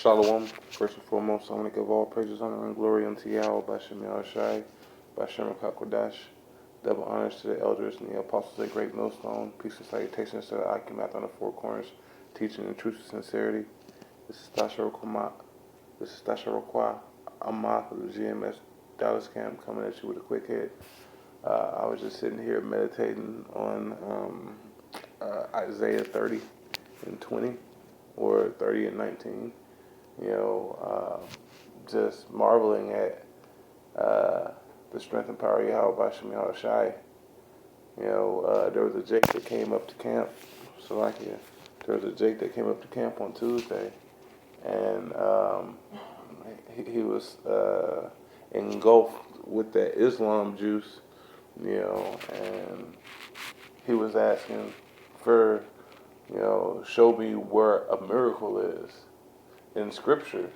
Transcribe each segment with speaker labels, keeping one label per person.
Speaker 1: Shalom. First and foremost, I want to give all praises, honor, and glory unto Yahweh, Bashem Yahushai, Bashem Kakodash. Double honors to the elders and the apostles at Great Millstone. Peace and salutations to the Akimath on the Four Corners, teaching the truth and sincerity. This is Tasha Rokwa. Amath of the GMS Dallas camp, coming at you with a quick hit. I was just sitting here meditating on Isaiah 30 and 20, or 30 and 19. Just marveling at the strength and power of Yahweh Bashem Yahushai. There was a Jake that came up to camp, Salakia. There was a Jake that came up to camp on Tuesday, and he was engulfed with that Islam juice, and he was asking for, show me where a miracle is in Scripture.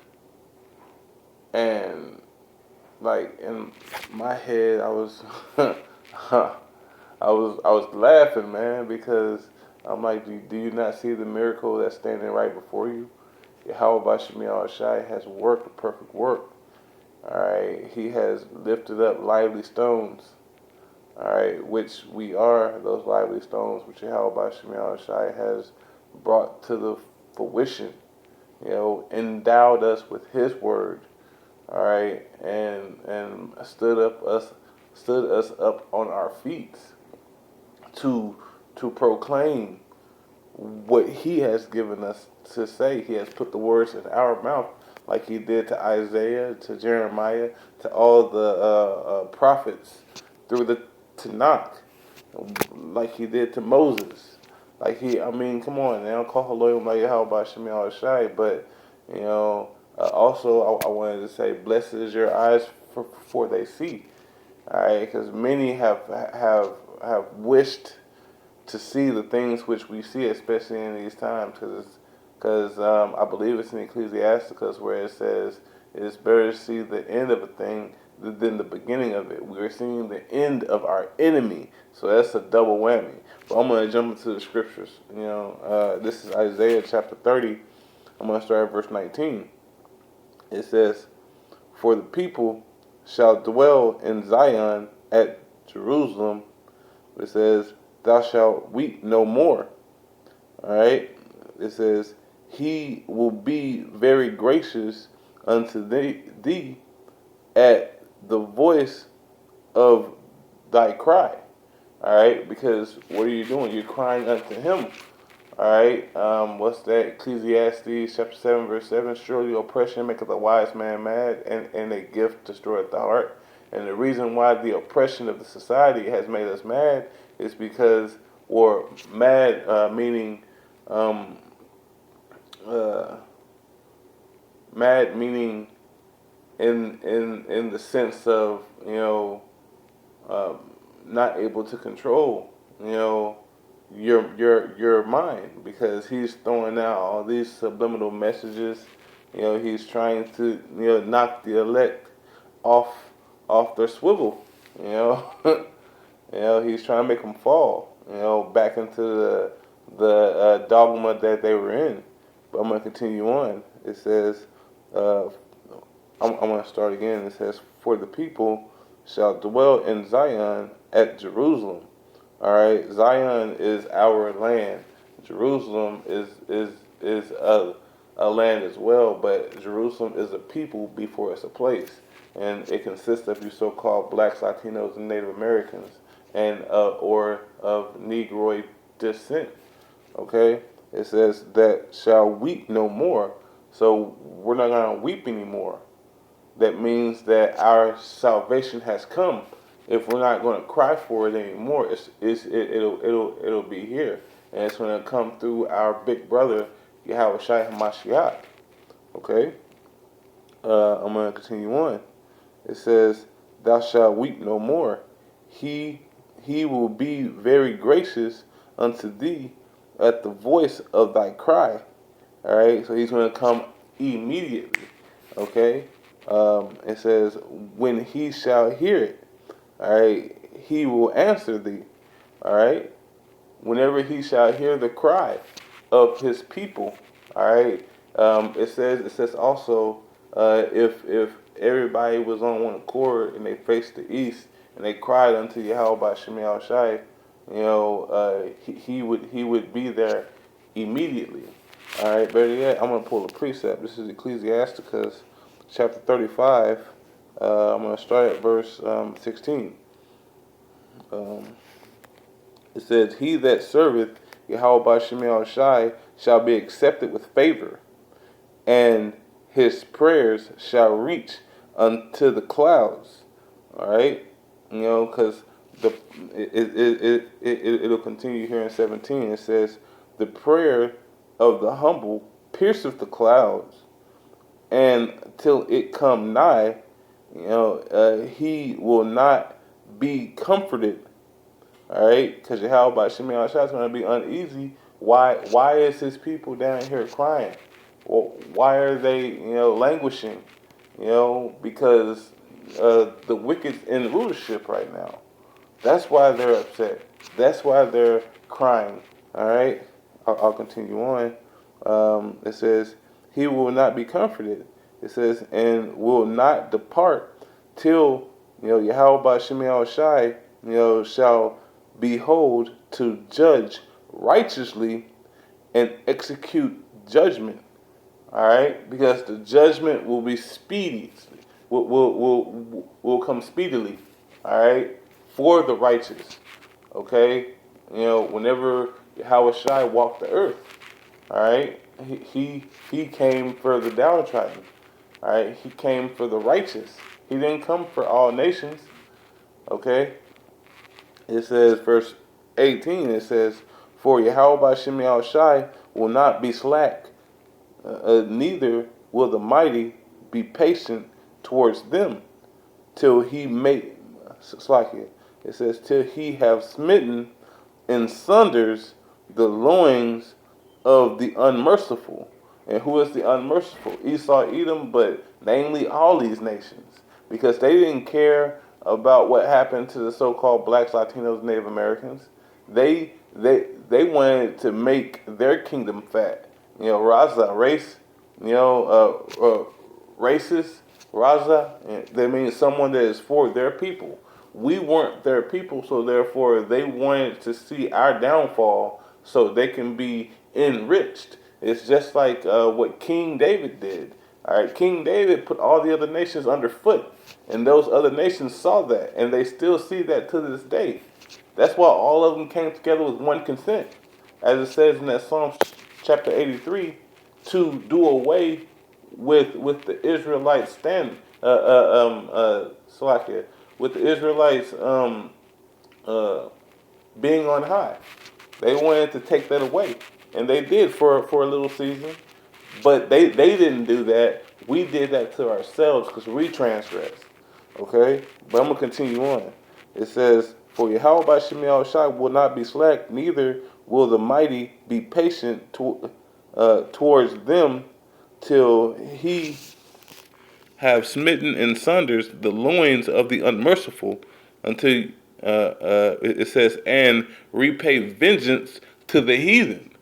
Speaker 1: And like in my head, I was I was laughing, man, because I'm like, do you not see the miracle that's standing right before you? Yahweh Bashem Yahushai has worked a perfect work. All right, He has lifted up lively stones. All right, which we are those lively stones, which Yahweh Bashem Yahushai has brought to the fruition. Endowed us with His word. All right, and stood us up on our feet to proclaim what He has given us to say. He has put the words in our mouth, like He did to Isaiah, to Jeremiah, to all the prophets through the Tanakh, like He did to Moses. Come on now, call Haloyim like Yahweh Bashem Yahushai, but also I wanted to say, blessed is your eyes for they see. All right, because many have wished to see the things which we see, especially in these times, because I believe it's in Ecclesiasticus where it says it is better to see the end of a thing than the beginning of it. We are seeing the end of our enemy, so that's a double whammy. But I'm going to jump into the scriptures. This is Isaiah chapter 30. I'm going to start at verse 19. It says, "For the people shall dwell in Zion at Jerusalem." It says, "Thou shalt weep no more." All right. It says, "He will be very gracious unto thee at the voice of thy cry." All right, because what are you doing? You're crying unto Him. All right, what's that? Ecclesiastes chapter 7, verse 7. "Surely oppression maketh a wise man mad, and a gift destroyeth the heart." And the reason why the oppression of the society has made us mad is because, or mad meaning, mad meaning in the sense of not able to control your mind, because he's throwing out all these subliminal messages. He's trying to knock the elect off their swivel. He's trying to make them fall. Back into the dogma that they were in. But I'm going to continue on. It says, I'm going to start again. It says, "For the people shall dwell in Zion at Jerusalem." All right, Zion is our land. Jerusalem is a land as well, but Jerusalem is a people before it's a place, and it consists of you so-called blacks, Latinos, and Native Americans, and or of Negroid descent. Okay, it says that shall weep no more. So we're not gonna weep anymore. That means that our salvation has come. If we're not going to cry for it anymore, it'll be here, and it's going to come through our big brother Yahweh Shai Hamashiach. Okay, I'm going to continue on. It says, "Thou shalt weep no more. He will be very gracious unto thee at the voice of thy cry." All right, so He's going to come immediately. Okay. It says, "When He shall hear it, all right, He will answer thee." All right, whenever He shall hear the cry of His people, all right, It says also, if everybody was on one accord and they faced the east and they cried unto Yahweh by Shemi Shai, he would be there immediately. All right, better yet, I'm gonna pull a precept. This is Ecclesiasticus chapter 35. I'm gonna start at verse 16. Um, it says, "He that serveth Yahweh by Shemi Shai shall be accepted with favor, and his prayers shall reach unto the clouds." All right, because the it'll continue here in 17. It says, "The prayer of the humble pierceth the clouds, and till it come nigh, he will not be comforted." All right, because Yahweh by Shemi Shai is going to be uneasy. Why is his people down here crying? Well, why are they, languishing? Because the wicked's in rulership right now. That's why they're upset. That's why they're crying. All right, I'll continue on. It says, "He will not be comforted." It says, "And will not depart till Yahweh by Shemi Shai shall behold to judge righteously and execute judgment." All right, because the judgment will be speedy, will come speedily. All right, for the righteous. Okay, whenever Yahweh Shai walked the earth, all right, he came for the downtrodden. All right, he came for the righteous. He didn't come for all nations. Okay, it says verse 18. It says, "For Yahweh by Shemi Shai will not be slack, neither will the mighty be patient towards them, till he make Slakia." It says, "Till he have smitten in sunders the loins of the unmerciful." And who is the unmerciful? Esau, Edom, but namely all these nations, because they didn't care about what happened to the so-called blacks, Latinos, Native Americans. They wanted to make their kingdom fat. Raza, race, racist, Raza, that means someone that is for their people. We weren't their people, so therefore they wanted to see our downfall so they can be enriched. It's just like what King David did. All right, King David put all the other nations underfoot, and those other nations saw that, and they still see that to this day. That's why all of them came together with one consent, as it says in that Psalm chapter 83, to do away with the Israelites Salakia, with the Israelites being on high. They wanted to take that away, and they did for a little season. But they didn't do that. We did that to ourselves because we transgressed. Okay? But I'm going to continue on. It says, "For Yahweh by Shemi Shai will not be slack, neither will the mighty be patient towards them, till he have smitten in sunders the loins of the unmerciful, until it says, and repay vengeance to the heathen."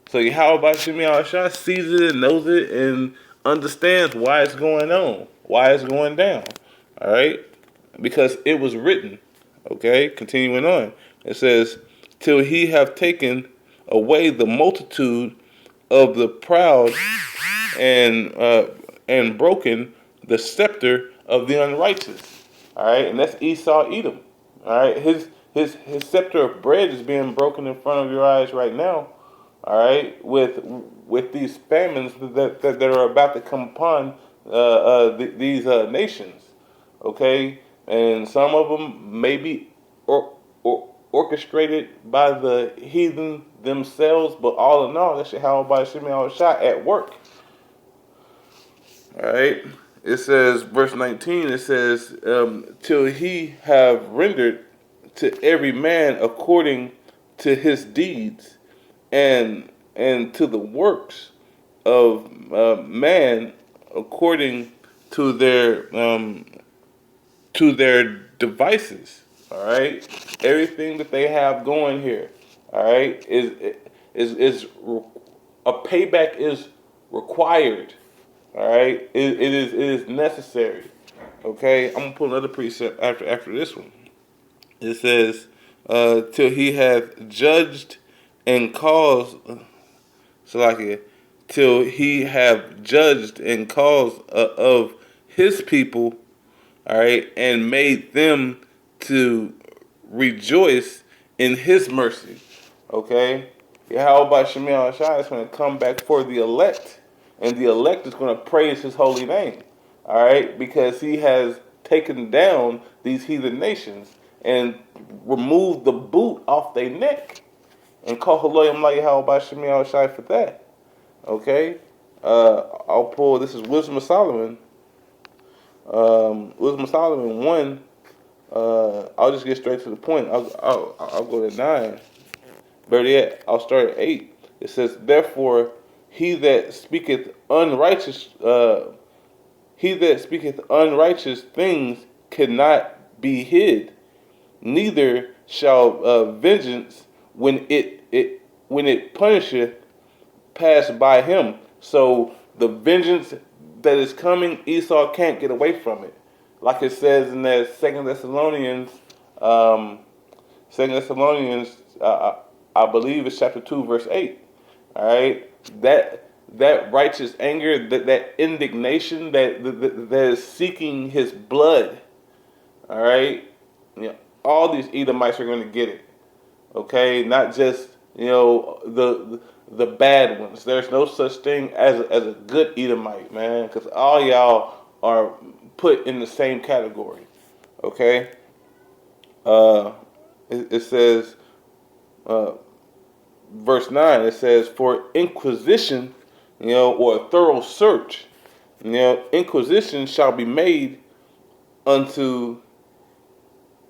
Speaker 1: So Yahweh by Shemi Shai sees it and knows it and understands why it's going on, why it's going down. All right? Because it was written. Okay? Continuing on. It says, "Till he have taken away the multitude of the proud, and broken the scepter of the unrighteous." All right? And that's Esau Edom. All right? His scepter of bread is being broken in front of your eyes right now. All right, with these famines that are about to come upon these nations, okay, and some of them may be orchestrated by the heathen themselves, but all in all, that's how by Shemi Shai at work. All right, it says verse 19. It says, "Till he have rendered to every man according to his deeds, and to the works of man according to their devices." All right, everything that they have going here, all right, is a payback is required. All right, it is necessary. Okay, I'm gonna put another precept after this one. It says, "Till he hath judged and caused, Salakia, till he have judged and caused of his people, all right, and made them to rejoice in his mercy." Okay, Yahweh Shemiah Shai is going to come back for the elect, and the elect is going to praise his holy name. All right, because he has taken down these heathen nations and removed the boot off their neck, and call Haloyim like Yahweh Shemiah Shai for that. Okay, I'll pull. This is Wisdom of Solomon. Wisdom of Solomon 1. I'll just get straight to the point. I'll go to 9. Better yet, I'll start at 8. It says, "Therefore, he that speaketh unrighteous, things cannot be hid. Neither shall vengeance, when it punisheth, pass by him." So the vengeance that is coming, Esau can't get away from it. Like it says in that Second Thessalonians, Second Thessalonians, I believe it's chapter 2, verse 8. All right, that righteous anger, that indignation, that is seeking his blood. All right, all these Edomites are going to get it. Okay, not just the bad ones. There's no such thing as a good Edomite, man, because all y'all are put in the same category. Okay, it says, verse 9. It says, "For inquisition, or a thorough search, inquisition shall be made unto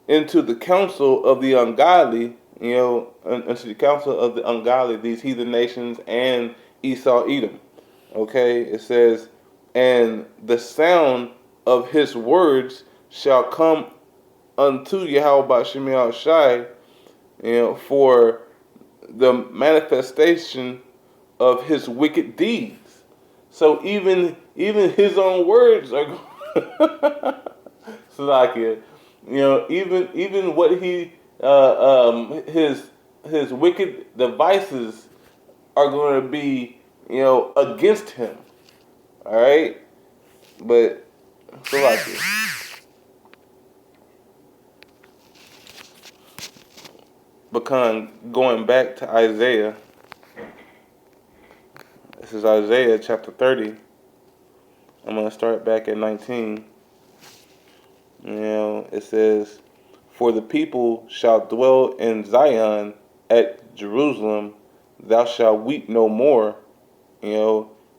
Speaker 1: into the counsel of the ungodly." Into the counsel of the ungodly, these heathen nations and Esau, Edom. Okay, it says, "And the sound of his words shall come unto Yahweh Shemiah Shai, for the manifestation of his wicked deeds." So even his own words are Salakia, even what he his wicked devices are going to be against him. All right, but Salakia. Because going back to Isaiah, this is Isaiah chapter 30. I'm going to start back at 19. It says, "For the people shall dwell in Zion at Jerusalem, thou shalt weep no more.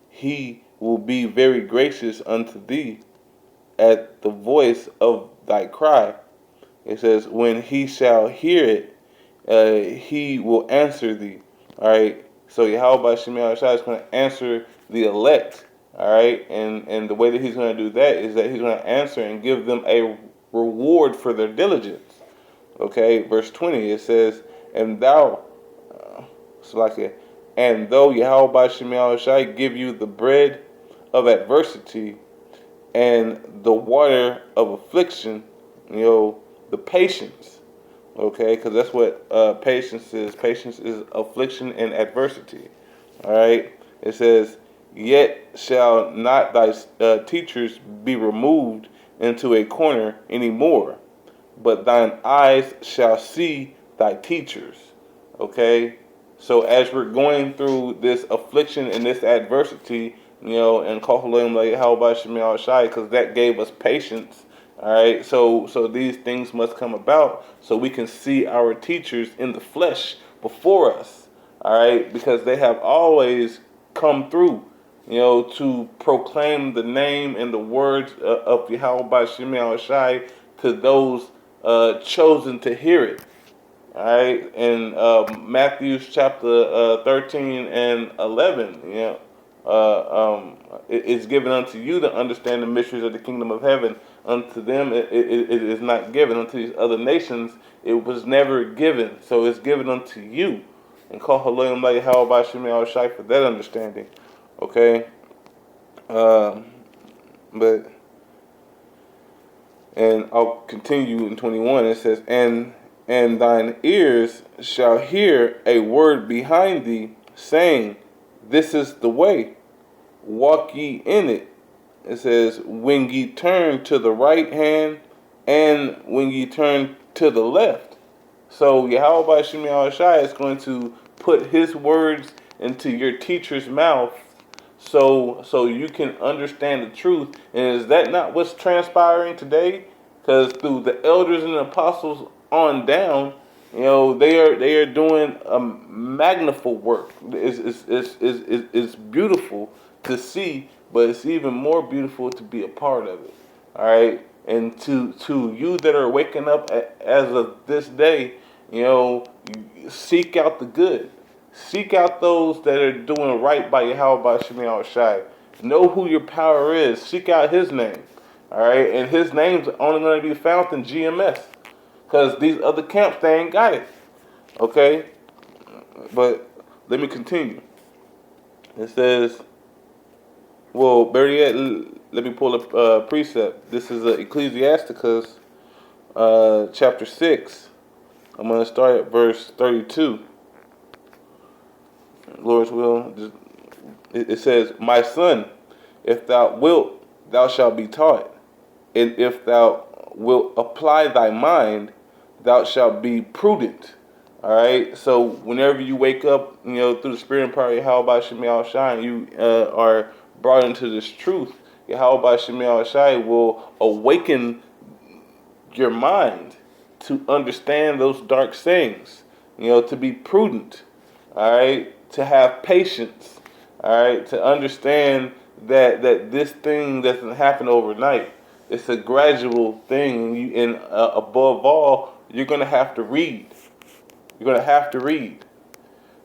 Speaker 1: He will be very gracious unto thee at the voice of thy cry." It says, "When he shall hear it, he will answer thee." All right. So Yahweh Shemiah Shai is going to answer the elect. All right. And the way that he's going to do that is that he's going to answer and give them a reward for their diligence. Okay. Verse 20, it says, "And thou, and though Yahweh Shemiah Shai give you the bread of adversity and the water of affliction," the patience. Okay, because that's what patience is. Patience is affliction and adversity. All right. It says, "Yet shall not thy teachers be removed into a corner any more, but thine eyes shall see thy teachers." Okay. So as we're going through this affliction and this adversity, and Kohalim like how about Shemiah Shai, because that gave us patience. All right, so these things must come about so we can see our teachers in the flesh before us. All right, because they have always come through, to proclaim the name and the words of Yahweh Shemiah Shai to those chosen to hear it. All right, in Matthew chapter 13 and 11, it's given unto you to understand the mysteries of the kingdom of heaven. Unto them it is not given. Unto these other nations it was never given. So it's given unto you. And call Haloyim like Yahweh Shemiah Shai for that understanding. Okay, but and I'll continue in 21. It says, and thine ears shall hear a word behind thee, saying, This is the way, walk ye in it. It says, when ye turn to the right hand, and when ye turn to the left. So Yahweh Shemi Shai is going to put his words into your teacher's mouth, so you can understand the truth. And is that not what's transpiring today? Because through the elders and the apostles on down, they are doing a magnifical work. It's beautiful to see, but it's even more beautiful to be a part of it. All right, and to you that are waking up as of this day, seek out the good. Seek out those that are doing right by Yahweh Shemi Shai. Know who your power is. Seek out his name. All right, and his name's only going to be found in GMS, because these other camps, they ain't got it. Okay, but let me continue. It says, well, better yet, let me pull up precept. This is Ecclesiasticus chapter 6. I'm going to start at verse 32. Lord's will. It says, My son, if thou wilt, thou shalt be taught. And if thou wilt apply thy mind, thou shalt be prudent. All right. So whenever you wake up, through the spirit and power of Yahweh Shemi Shai, you are brought into this truth. Yahweh Shemi Shai will awaken your mind to understand those dark sayings. To be prudent. All right. To have patience. All right. To understand that this thing doesn't happen overnight. It's a gradual thing, and above all, you're going to have to read. You're going to have to read,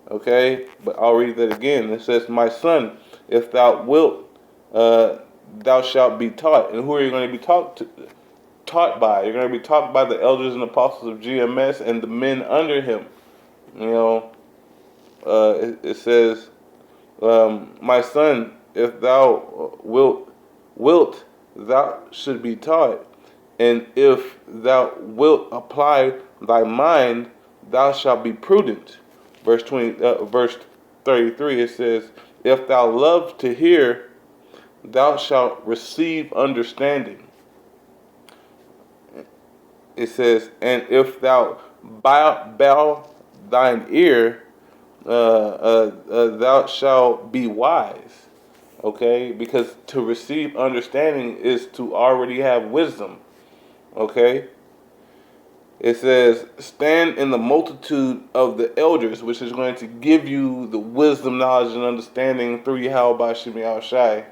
Speaker 1: okay? But I'll read that again. It says, My son, if thou wilt, thou shalt be taught. And who are you going to be taught by? You're going to be taught by the elders and apostles of GMS and the men under him. It says, My son, if thou wilt, thou should be taught, and if thou wilt apply thy mind, thou shalt be prudent. Verse 33, it says, If thou love to hear, thou shalt receive understanding. It says, and if thou bow thine ear, thou shalt be wise. Okay, because to receive understanding is to already have wisdom. Okay, it says, stand in the multitude of the elders, which is going to give you the wisdom, knowledge, and understanding through Yahweh Shemi Shai.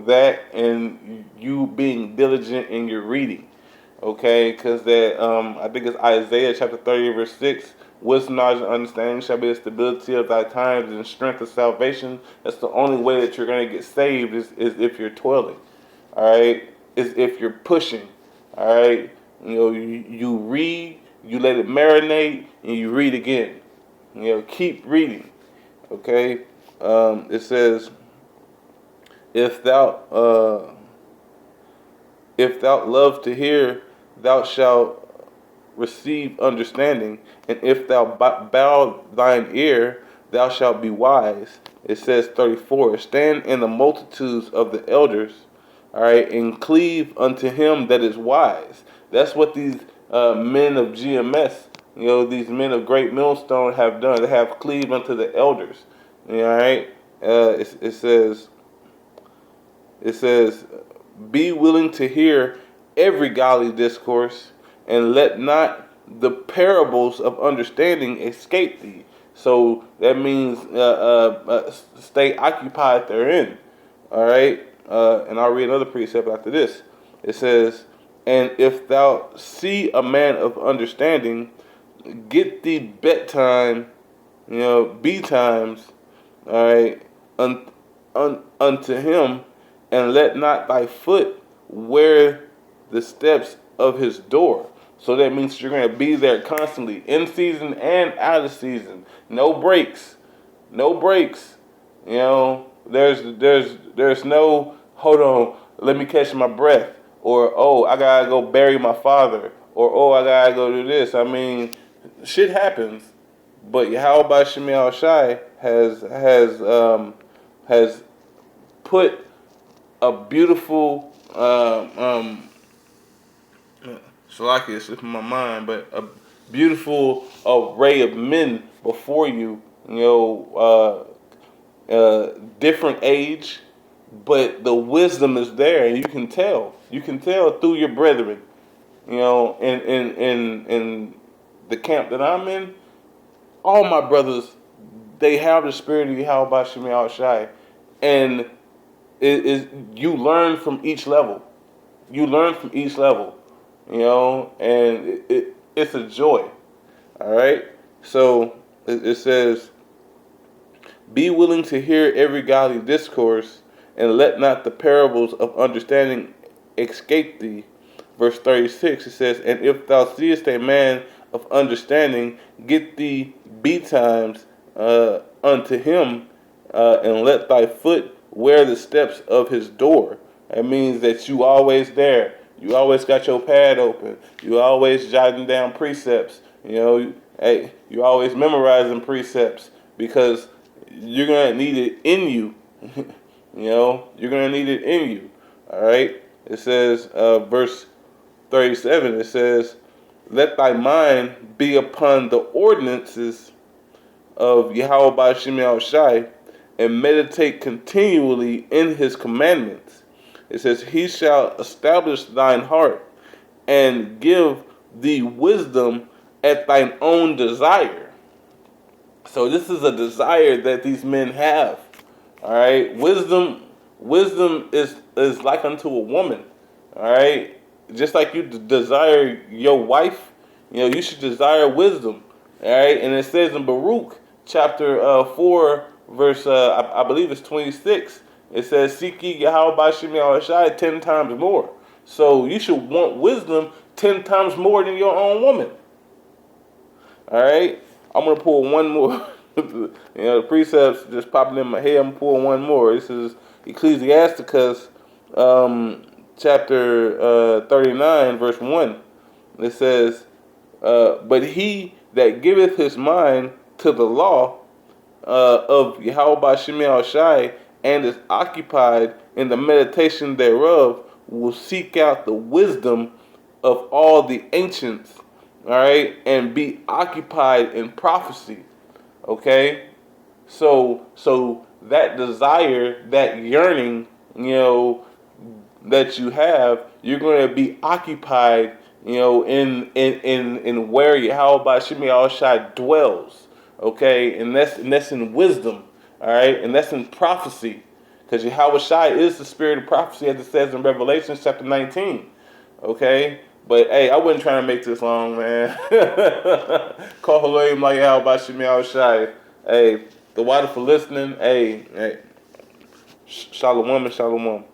Speaker 1: That, and you being diligent in your reading. Okay, because that I think it's Isaiah chapter 30 verse 6. Wisdom, knowledge, and understanding shall be the stability of thy times and strength of salvation. That's the only way that you're going to get saved is if you're toiling. All right, is if you're pushing. All right, you read, you let it marinate, and you read again. Keep reading. Okay, it says, if thou love to hear, thou shalt receive understanding, and if thou bow thine ear, thou shalt be wise. It says 34, stand in the multitudes of the elders, all right, and cleave unto him that is wise. That's what these men of GMS, these men of Great Millstone have done. They have cleaved unto the elders. All right, it says, be willing to hear every godly discourse, and let not the parables of understanding escape thee. So that means stay occupied therein. All right, and I'll read another precept after this. It says, and if thou see a man of understanding, get thee bedtime, betimes, all right, unto him, and let not thy foot wear the steps of his door. So that means you're going to be there constantly, in season and out of season. No breaks. No breaks. There's no hold on, let me catch my breath, or oh I gotta go bury my father, or oh I gotta go do this. I mean, shit happens, but Yahweh Shemi Shai has put a beautiful Shalaki is slipping my mind, but a beautiful array of men before you. You know, different age, but the wisdom is there, and you can tell. You can tell through your brethren. You know, in the camp that I'm in, all my brothers, they have the spirit of Yahweh Shemi Shai, and it is you learn from each level. You learn from each level, you know, and it's a joy. All right. So it says, "Be willing to hear every godly discourse, and let not the parables of understanding escape thee." Verse 36, it says, "And if thou seest a man of understanding, get thee betimes unto him, and let thy foot wear the steps of his door." That means that you always there. You always got your pad open. You always jotting down precepts. You know, hey, you always memorizing precepts because you're gonna need it in you. You know, you're gonna need it in you. All right. It says, verse 37. It says, "Let thy mind be upon the ordinances of Yahweh Shemi Shai, and meditate continually in his commandments." It says, "He shall establish thine heart, and give thee wisdom at thine own desire." So this is a desire that these men have. All right, wisdom is like unto a woman. All right, just like you desire your wife, you know you should desire wisdom. All right, and it says in Baruch chapter 4, verse I believe it's 26. It says, "Seek ye Yahweh by Shemi Shai 10 times more." So you should want wisdom 10 times more than your own woman. All right, I'm gonna pull one more. You know, the precepts just popping in my head. I'm pulling one more. This is Ecclesiasticus, chapter 39, verse 1. It says, "But he that giveth his mind to the law of Yahweh Shemi Shai, and is occupied in the meditation thereof, will seek out the wisdom of all the ancients." All right, and be occupied in prophecy. Okay, so that desire, that yearning, you know, that you have, you're going to be occupied, you know, in where Yahweh Shemi Shai dwells. Okay, and that's in wisdom. All right, and that's in prophecy, because Yahweh Shai is the spirit of prophecy, as it says in Revelation chapter 19. Okay. But hey, I wasn't trying to make this long, man. Call Haloim like Yahweh Shemi Shai. Hey, the water for listening. Hey, shalom and shalom.